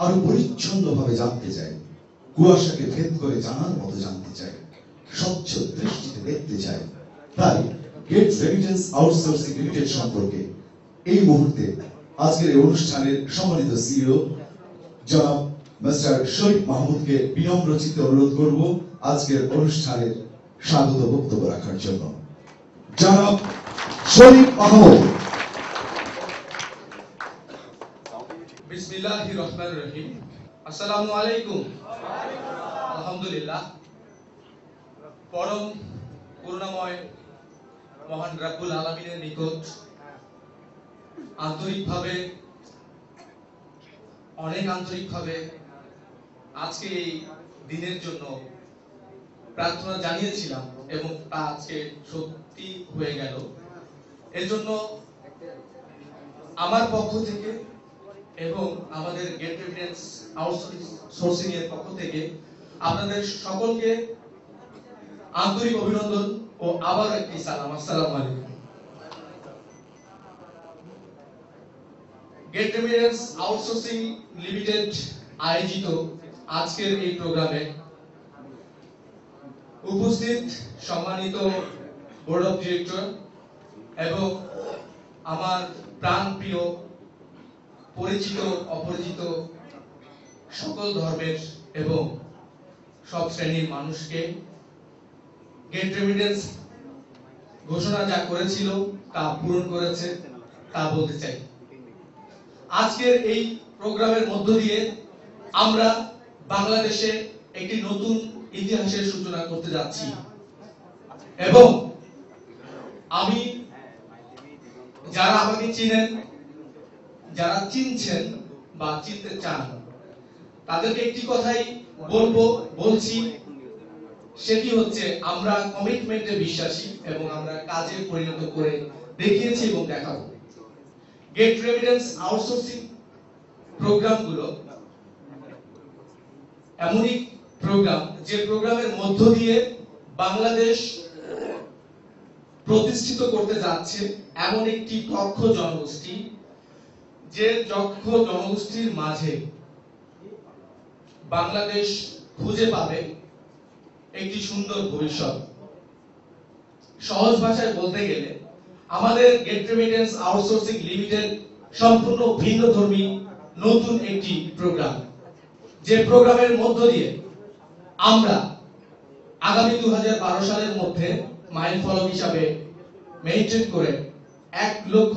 আরো পরিচ্ছন্নভাবে জানতে চাই, কুয়াশাকে ভেদ করে জানার মতো জানতে চাই, স্বচ্ছ দৃষ্টিতে দেখতে চাই। তাই গেট রেমিটেন্স আউটসোর্সিং লিমিটেড সম্পর্কে এই মুহূর্তে আজকের এই অনুষ্ঠানের সম্মানিত সিইও জনাব মিস্টার শরীফ মাহমুদকে বিনম্র চিত্তে অনুরোধ করব আজকের অনুষ্ঠানের স্বাগত বক্তব্য রাখার জন্য। জনাব শরীফ মাহমুদ। বিসমিল্লাহির রহমানির রহিম। আসসালামু আলাইকুম। আলহামদুলিল্লাহ, পরম করুণাময় মহান রাব্বুল আলামিনের নিকট অনেক আন্তরিকভাবে আজকে এই দিনের জন্য প্রার্থনা জানিয়েছিলাম এবং তা আজকে সত্যি হয়ে গেল। এর জন্য আমার পক্ষ থেকে এবং আমাদের গেট রেমিটেন্স আউটসোর্সিং এর পক্ষ থেকে আপনাদের সকলকে আন্তরিক অভিনন্দন ও আবার একটি সালাম। আসসালামু আলাইকুম। গেট রেমিটেন্স আউটসোর্সিং লিমিটেড আয়োজিত আজকের এই প্রোগ্রামে উপস্থিত সম্মানিত বোর্ড অফ ডিরেক্টর এবং আমার প্রাণপ্রিয় পরিচিত অপরিচিত সকল ধর্মের এবং সব শ্রেণীর মানুষকে গেট রেমিটেন্স ঘোষণা যা করেছিল তা পূরণ করেছে তা বলতে চাই। আজকের এই প্রোগ্রামের মধ্য দিয়ে আমরা বাংলাদেশে একটি নতুন ইতিহাসের সূচনা করতে যাচ্ছি এবং যারা আমাকে চিনেন, যারা চিনছেন বা চিনতে চান, তাদেরকে একটি কথাই বলছি, সেটি হচ্ছে আমরা কমিটমেন্টে বিশ্বাসী এবং আমরা কাজে পরিণত করে দেখিয়েছি এবং দেখাবো। গেট রেমিটেন্স আউটসোর্সিং প্রোগ্রামগুলো এমনই প্রোগ্রাম যে প্রোগ্রামের মধ্য দিয়ে বাংলাদেশ প্রতিষ্ঠিত করতে যাচ্ছে এমন একটি দক্ষ জনগোষ্ঠী, যে দক্ষ জনগোষ্ঠীর মাঝে বাংলাদেশ খুঁজে পাবে একটি সুন্দর ভবিষ্যৎ। সহজ ভাষায় বলতে গেলে আমাদের গেট রেমিটেন্স আউটসোর্সিং লিমিটেড সম্পূর্ণ ভিন্নধর্মী নতুন একটি প্রোগ্রাম, যে প্রোগ্রামের মধ্য দিয়ে আমরা আগামী 2012 সালের মধ্যে মাইল ফলক হিসাবে মেইনটেইন করে 1 লক্ষ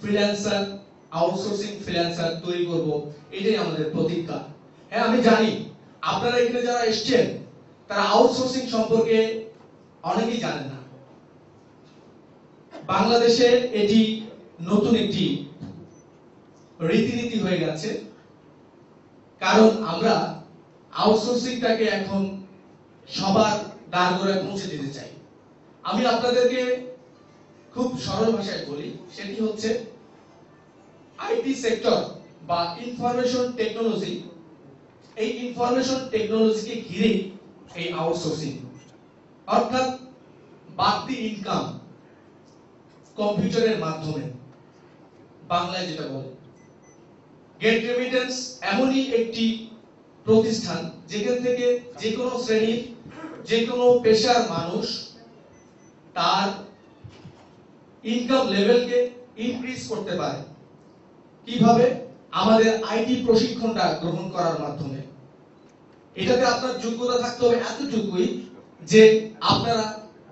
ফ্রিল্যান্সার, আউটসোর্সিং ফ্রিল্যান্সার তৈরি করব। এটাই আমাদের প্রতিজ্ঞা। হ্যাঁ, আমি জানি আপনারা এখানে যারা এসেছেন তারা আউটসোর্সিং সম্পর্কে অনেকেই জানেন না। বাংলাদেশে এটি নতুন একটি রীতিনীতি হয়ে গেছে, কারণ আমরা আউটসোর্সিংটাকে এখন সবার দ্বারগোড়ায় পৌঁছে দিতে চাই। আমি আপনাদেরকে খুব সরল ভাষায় বলি, সেটি হচ্ছে আইটি সেক্টর বা ইনফরমেশন টেকনোলজি। এই ইনফরমেশন টেকনোলজিকে ঘিরে এই আউটসোর্সিং, অর্থাৎ বাড়তি ইনকাম কম্পিউটারের মাধ্যমে, বাংলায় যেটা বলে। গেট রেমিটেন্স এমনই একটি প্রতিষ্ঠান যেখান থেকে যে কোনো শ্রেণীর, যে কোনো পেশার মানুষ তার ইনকাম লেভেলকে ইনক্রিজ করতে পারে। কিভাবে? আমাদের আইটি প্রশিক্ষণটা গ্রহণ করার মাধ্যমে। এটাতে আপনার যোগ্যতা থাকতে হবে এতটুকুই যে আপনারা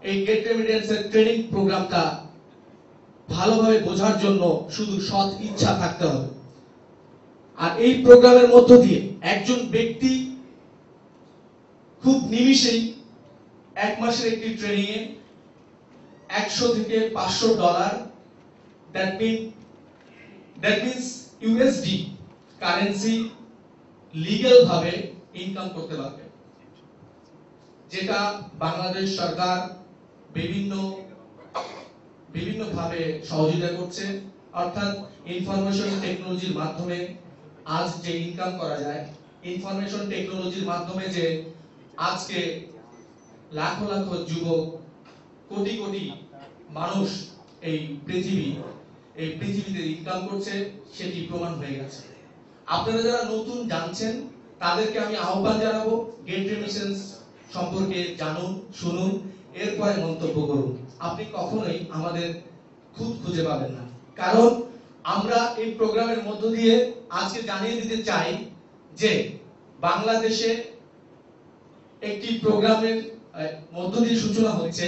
এই গেট রেমিটেন্স এর ট্রেনিং প্রোগ্রামটা ভালোভাবে বোঝার জন্য শুধু সৎ ইচ্ছা থাকতে হবে। আর এই প্রোগ্রামের মধ্য দিয়ে একজন ব্যক্তি খুব নিমিষেই 1 মাসের একটি ট্রেনিং এ $100 থেকে $500, that means USD currency legal ভাবে ইনকাম করতে পারবে, যেটা বাংলাদেশ সরকার বিভিন্ন ভাবে সহযোগিতা করছে। অর্থাৎ ইনফরমেশন টেকনোলজির মাধ্যমে আজ যে ইনকাম করা যায়, ইনফরমেশন টেকনোলজির মাধ্যমে যে আজকে লাখ লাখ যুবক, কোটি কোটি মানুষ এই পৃথিবীতে ইনকাম করছে, সেটি প্রমাণ হয়ে গেছে। আপনারা যারা নতুন জানছেন তাদেরকে আমি আহ্বান জানাবো গেট রেমিটেন্স সম্পর্কে জানুন, শুনুন, এরপরে মন্তব্য করুন। আপনি কখনোই আমাদের খুঁত খুঁজে পাবেন না, কারণ আমরা এই প্রোগ্রামের মধ্য দিয়ে আজকে জানিয়ে দিতে চাই যে বাংলাদেশে একটি প্রোগ্রামের মধ্য দিয়ে সূচনা হচ্ছে।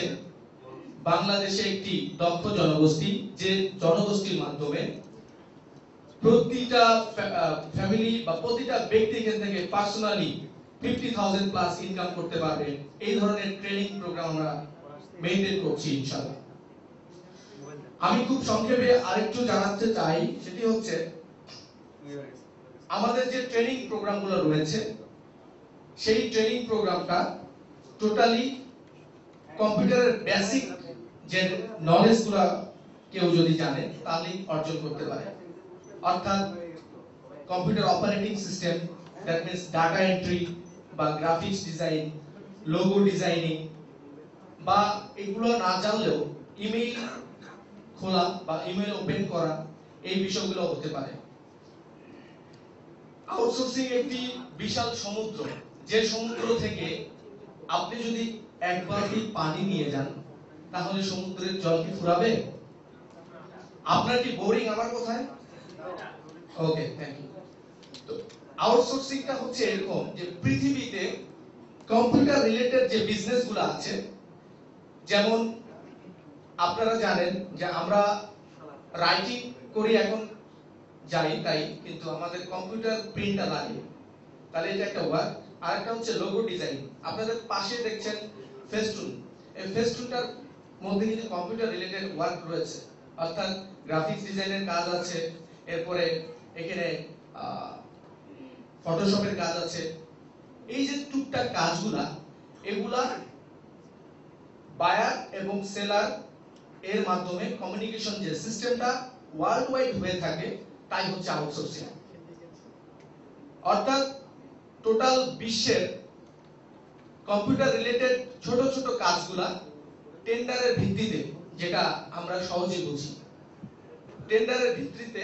বাংলাদেশে একটি দক্ষ জনগোষ্ঠী, যে জনগোষ্ঠীর মাধ্যমে প্রতিটা ফ্যামিলি বা প্রতিটা ব্যক্তি এখান থেকে পার্সোনালি 50,000 প্লাস ইনকাম করতে পারবে। এই ধরনের ট্রেনিং প্রোগ্রাম আমরা মেইনটেইন করছি ইনশাআল্লাহ। আমি খুব সংক্ষেপে আরেকটু জানাতে চাই, সেটি হচ্ছে আমাদের যে ট্রেনিং প্রোগ্রামগুলো রয়েছে সেই ট্রেনিং প্রোগ্রামটা টোটালি কম্পিউটারের বেসিক যে নলেজগুলো কেউ যদি জানে তাহলেই অর্জন করতে পারে। অর্থাৎ computer operating system, that means data entry বা গ্রাফিক্স ডিজাইন, লোগো ডিজাইনিং, বা এগুলো না জানলেও ইমেইল খোলা বা ইমেইল ওপেন করা, এই বিষয়গুলো হতে পারে। আউটসোর্সিং একটি বিশাল সমুদ্র, যে সমুদ্র থেকে আপনি যদি এক বালতি পানি নিয়ে যান তাহলে সমুদ্রের জল কি ফুরাবে? আপনার কি বোরিং আমার কথায়? ওকে, থ্যাংক ইউ। তো আউটসোর্সিংটা হচ্ছে এরকম যে পৃথিবীতে কম্পিউটার রিলেটেড যে বিজনেসগুলো আছে, যেমন আপনারা জানেন যে আমরা রাইটিং করি এখন যাই তাই, কিন্তু আমাদের কম্পিউটার প্রিন্টার লাগে, তাহলে এটা একটা ওয়ার্ক। আর একটা হচ্ছে লোগো ডিজাইন। আপনাদের পাশে দেখছেন ফেস্টুন, এই ফেস্টুনটার মধ্যে কিন্তু কম্পিউটার রিলেটেড ওয়ার্ক রয়েছে, অর্থাৎ গ্রাফিক্স ডিজাইনের কাজ আছে, এরপরে এখানে ফটোশপের কাজ আছে। এই যে টুকটাক কাজগুলা, এগুলা বায়ার এবং সেলার এর মাধ্যমে কমিউনিকেশন যে সিস্টেমটা ওয়ার্ল্ড ওয়াইড হয়ে থাকে, তাই হচ্ছে আউটসোর্সিং। অর্থাৎ টোটাল বিশ্বের কম্পিউটার রিলেটেড ছোট ছোট কাজগুলা টেন্ডারের ভিত্তিতে, যেটা আমরা সহজে বুঝি, টেন্ডারের ভিত্তিতে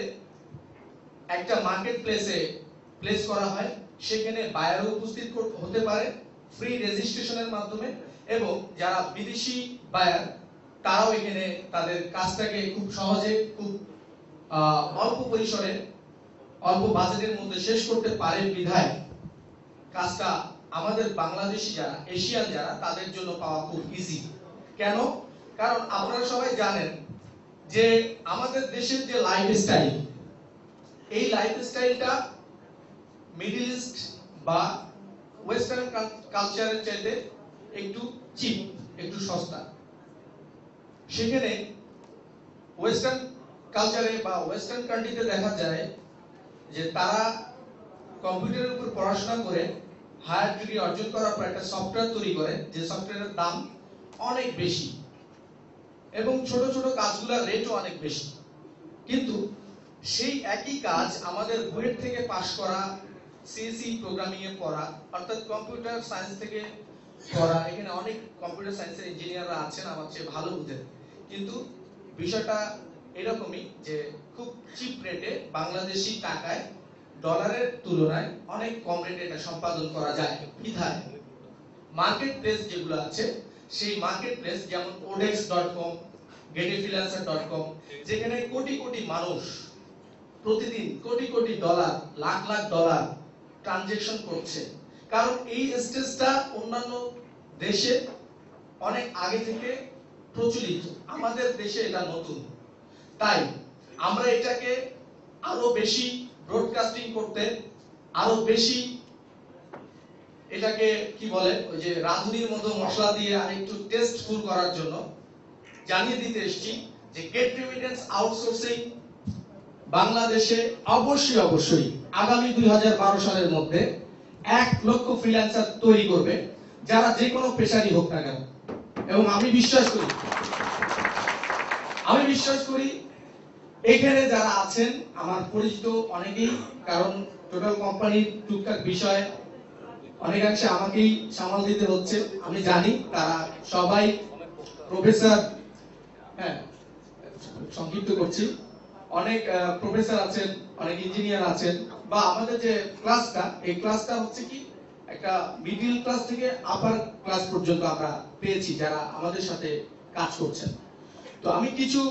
একটা মার্কেট প্লেসে প্লেস করা হয়। সেখানে বায়ারও উপস্থিত হতে পারে ফ্রি রেজিস্ট্রেশনের মাধ্যমে, এবং যারা বিদেশি বায়ার তারাও এখানে তাদের কাজটাকে খুব সহজে, খুব অল্প পরিসরে, অল্প বাজেটের মধ্যে শেষ করতে পারে বিধায় কাজটা আমাদের বাংলাদেশি যারা, এশিয়ান যারা, তাদের জন্য পাওয়া খুব ইজি। কেন? কারণ আপনারা সবাই জানেন যে আমাদের দেশের যে লাইফস্টাইল, এই লাইফস্টাইলটা মিডল ইস্ট বা ওয়েস্টার্ন কালচারের চাইতে একটু চিপ, একটু সস্তা। সেখানে ওয়েস্টার্ন কালচারে বা ওয়েস্টার্ন কান্ট্রিতে দেখা যায় যে তারা কম্পিউটারের উপর পড়াশোনা করে হায়ার ডিগ্রি অর্জন করার পর একটা সফটওয়্যার তৈরি করে, যে সফটওয়্যারের দাম অনেক বেশি এবং ছোট ছোট কাজগুলোর রেটও অনেক বেশি। কিন্তু সেই একই কাজ আমাদের বুয়েট থেকে পাশ করা, সিএসসি প্রোগ্রামিং এ পড়া, অর্থাৎ কম্পিউটার সায়েন্স থেকে পড়া, এখানে অনেক কম্পিউটার সায়েন্সের ইঞ্জিনিয়াররা আছেন আমার চেয়ে ভালো বুঝেন, কিন্তু বিষয়টা এরকমই যে খুব চিপ রেটে বাংলাদেশি টাকায় ডলারের তুলনায় অনেক কম রেটে এটা সম্পাদন করা যায়। বিধায় মার্কেট প্লেস যেগুলো আছে, সেই মার্কেট প্লেস যেমন odex.com, getafreelancer.com, যেখানে কোটি কোটি মানুষ প্রতিদিন crore crore dollar, lakh lakh dollar transaction করছে। কারণ এই স্টেজটা অন্যান্য দেশে অনেক আগে থেকে প্রচলিত, আমাদের দেশে এটা নতুন। তাই আমরা এটাকে আরো বেশি ব্রডকাস্টিং করতে, আরো বেশি এটাকে কি বলে, ওই যে রাঁধুনির মতো মশলা দিয়ে আরেকটু টেস্টফুল করার জন্য জানিয়ে দিতে এসেছি যে গেট রেমিটেন্স আউটসোর্সিং বাংলাদেশে অবশ্যই আগামী 2012 সালের মধ্যে 1 লক্ষ ফ্রিল্যান্সার তৈরি করবে, যারা যে কোনো পেশারই হোক না কেন। এবং আমি বিশ্বাস করি এখানে যারা আছেন আমার পরিচিত অনেকেই, কারণ টোটাল কোম্পানির টুকটাক বিষয় অনেকাংশে আমাকেই সামাল দিতে হচ্ছে। আমি জানি তারা সবাই প্রফেসর, হ্যাঁ সংক্ষিপ্ত করছি, অনেক প্রফেসর আছেন, অনেক ইঞ্জিনিয়ার আছেন, বা আমাদের যে ক্লাসটা, এই ক্লাসটা হচ্ছে কি একটা মিডল ক্লাস থেকে আপার ক্লাস পর্যন্ত আমরা পেয়েছি যারা আমাদের সাথে কাজ করছেন। তো আমি কিছু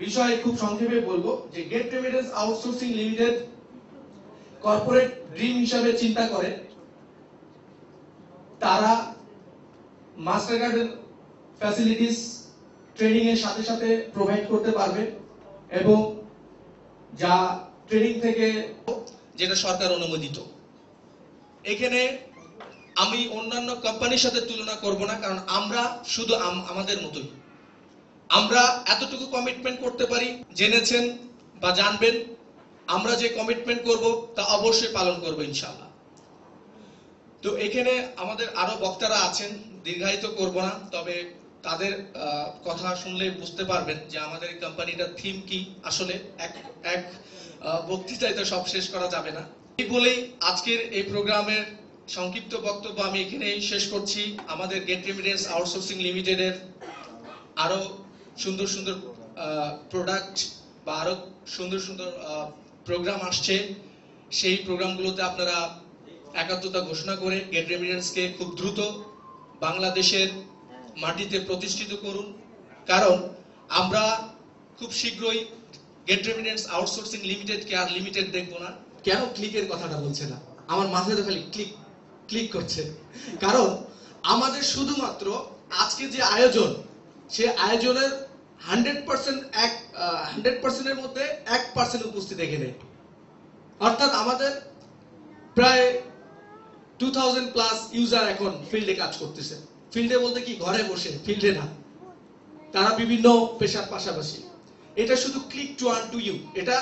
বিষয় খুব সংক্ষেপে বলবো যে get remittance outsourcing limited corporate dream হিসাবে চিন্তা করে। তারা মাস্টার কার্ডের ফ্যাসিলিটিস ট্রেনিং এর সাথে সাথে প্রোভাইড করতে পারবে এবং যা ট্রেনিং থেকে যেটা সরকার অনুমোদিত। এখানে আমি অন্যান্য কোম্পানির সাথে তুলনা করব না, কারণ আমরা শুধু আমাদের মতোই আমরা এতটুকু কমিটমেন্ট করতে পারি, জেনেছেন বা জানবেন আমরা যে কমিটমেন্ট করব তা অবশ্যই পালন করব ইনশাআল্লাহ। তো এখানে আমাদের আরো বক্তারা আছেন, দীর্ঘায়িত করব না, তবে তাদের কথা শুনলে বুঝতে পারবেন যে আমাদের এই কোম্পানিটার থিম কি। আসলে এক বক্তৃতায় তো সব শেষ করা যাবে না। এই বলেই আজকের এই প্রোগ্রামের সংক্ষিপ্ত বক্তব্য আমি এখানেই শেষ করছি। আমাদের গেট রেমিটেন্স আউটসোর্সিং লিমিটেডের আরো সুন্দর সুন্দর প্রোডাক্ট বা আরো সুন্দর সুন্দর প্রোগ্রাম আসছে। সেই প্রোগ্রামগুলোতে আপনারা একাত্মতা ঘোষণা করে গেট রেমিটেন্সকে খুব দ্রুত বাংলাদেশের মাটিতে প্রতিষ্ঠিত করুন, কারণ আমরা খুব শীঘ্রই গেট রেমিটেন্স আউটসোর্সিং লিমিটেডকে আর লিমিটেড দেখবো না। কেন ক্লিকের কথাটা বলছে না? আমার মাথায় তো খালি ক্লিক ক্লিক করছে, কারণ আমাদের শুধুমাত্র আজকে যে আয়োজন, সে আয়োজনের 100% এর মধ্যে 1% উপস্থিত এখানে, অর্থাৎ আমাদের প্রায় 2000 প্লাস ইউজার এখন ফিল্ডে কাজ করতেছে। ফিল্ডে বলতে কি ঘরে বসে, ফিল্ডে না, তারা বিভিন্ন পেশার পাশাপাশি। এটা শুধু click to earn to you, এটা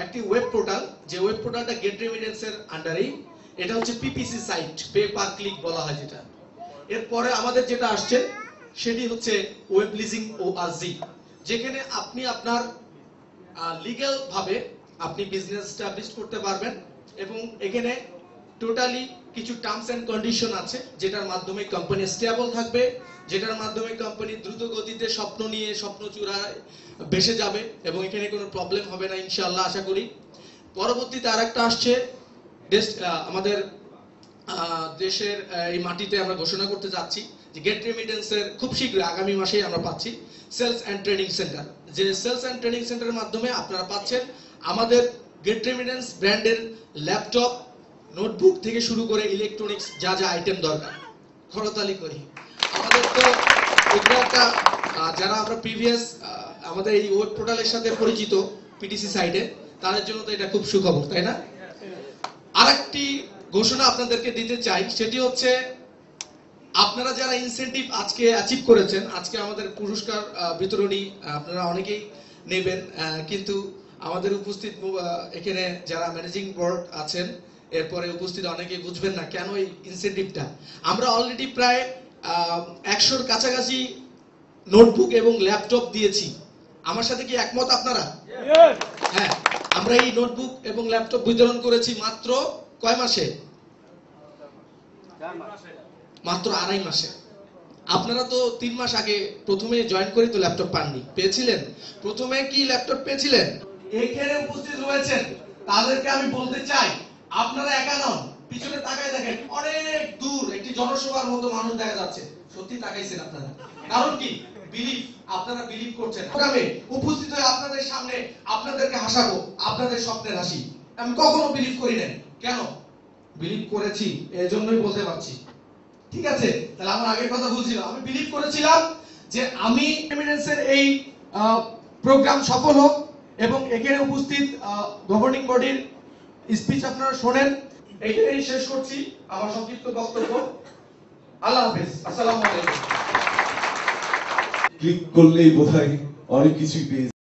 একটি ওয়েব পোর্টাল, যে ওয়েব পোর্টালটা গেট রেমিটেন্স এর আন্ডারেই। এটা হচ্ছে PPC site, pay per click বলা হয় যেটা। এরপরে আমাদের যেটা আসছে সেটি হচ্ছে ওয়েব লিজিং ওআরজি, যেখানে আপনি আপনার লিগ্যাল ভাবে আপনি বিজনেস এস্টাবলিশ করতে পারবেন এবং এখানে টোটালি কিছু টার্মস এন্ড কন্ডিশন আছে, যেটার মাধ্যমে কোম্পানি স্টেবল থাকবে, যেটার মাধ্যমে কোম্পানি দ্রুত গতিতে স্বপ্ন নিয়ে স্বপ্ন চূড়ায় ভেসে যাবে এবং এখানে কোনো প্রবলেম হবে না ইনশাআল্লাহ, আশা করি। পরবর্তীতে আরেকটা আসছে, আমাদের দেশের এই মাটিতে আমরা ঘোষণা করতে যাচ্ছি যে গেট রেমিটেন্সের খুব শীঘ্রই আগামী মাসেই আমরা পাচ্ছি সেলস এন্ড ট্রেনিং সেন্টার। যে সেলস এন্ড ট্রেনিং সেন্টারের মাধ্যমে আপনারা পাচ্ছেন আমাদের গেট রেমিটেন্স ব্র্যান্ডের ল্যাপটপ, নোটবুক থেকে শুরু করে ইলেকট্রনিক্স যা যা আইটেম দরকার। খরতালি করি আমাদের তো এটা একটা, যারা আমরা প্রিভিয়াস আমাদের এই ওয়েব পোর্টালের সাথে পরিচিত পিটিসি সাইটে, তাদের জন্য তো এটা খুব সুখবর, তাই না? আরেকটি ঘোষণা আপনাদেরকে দিতে চাই, সেটি হচ্ছে আপনারা যারা ইনসেনটিভ আজকে অ্যাচিভ করেছেন, আজকে আমাদের পুরস্কার বিতরণী আপনারা অনেকেই নেবেন, কিন্তু আমাদের উপস্থিত এখানে যারা ম্যানেজিং বোর্ড আছেন, এরপরে উপস্থিত অনেকেই বুঝবেন না কেন এই ইনসেনটিভটা। আমরা অলরেডি প্রায় 100-র কাছাকাছি নোটবুক এবং ল্যাপটপ দিয়েছি। আমার সাথে কি একমত আপনারা? হ্যাঁ, আমরা এই নোটবুক এবং ল্যাপটপ বিতরণ করেছি মাত্র কয় মাসে? মাত্র 2.5 মাসে। আপনারা তো 3 মাস আগে প্রথমে জয়েন করে তো ল্যাপটপ পাননি, পেয়েছিলেন? প্রথমে কি ল্যাপটপ পেয়েছিলেন? এখানে উপস্থিত রয়েছেন তাদেরকে আমি বলতে চাই, আপনারা একা নন, পিছনে তাকায় দেখেন, অনেক দূর একটি জনসভার মতো মানুষ দেখা যাচ্ছে। সত্যি তাকাইছেন আপনারা, কারণ কি? বিলিভ, আপনারা বিলিভ করছেন। প্রোগ্রামে উপস্থিত হয়ে আপনাদের সামনে আপনাদেরকে হাসাবো, আপনাদের স্বপ্নের হাসি। আমি কখনো বিলিভ করি নাই, কেন বিলিভ করেছি এজন্যই বলতে পারছি। ঠিক আছে, তাহলে আমার আগের কথা বলছিলাম, আমি বিলিভ করেছিলাম যে আমি এমিনেন্সের এই প্রোগ্রাম সফল হোক এবং এখানে উপস্থিত গভর্নিং বডির স্পিচ আপনারা শোনেন। এইটাই শেষ করছি আমার সংক্ষিপ্ত বক্তব্য। আল্লাহ হাফেজ, আসসালামু আলাইকুম। ক্লিক করলেই বোধহয় অনেক কিছুই পেয়ে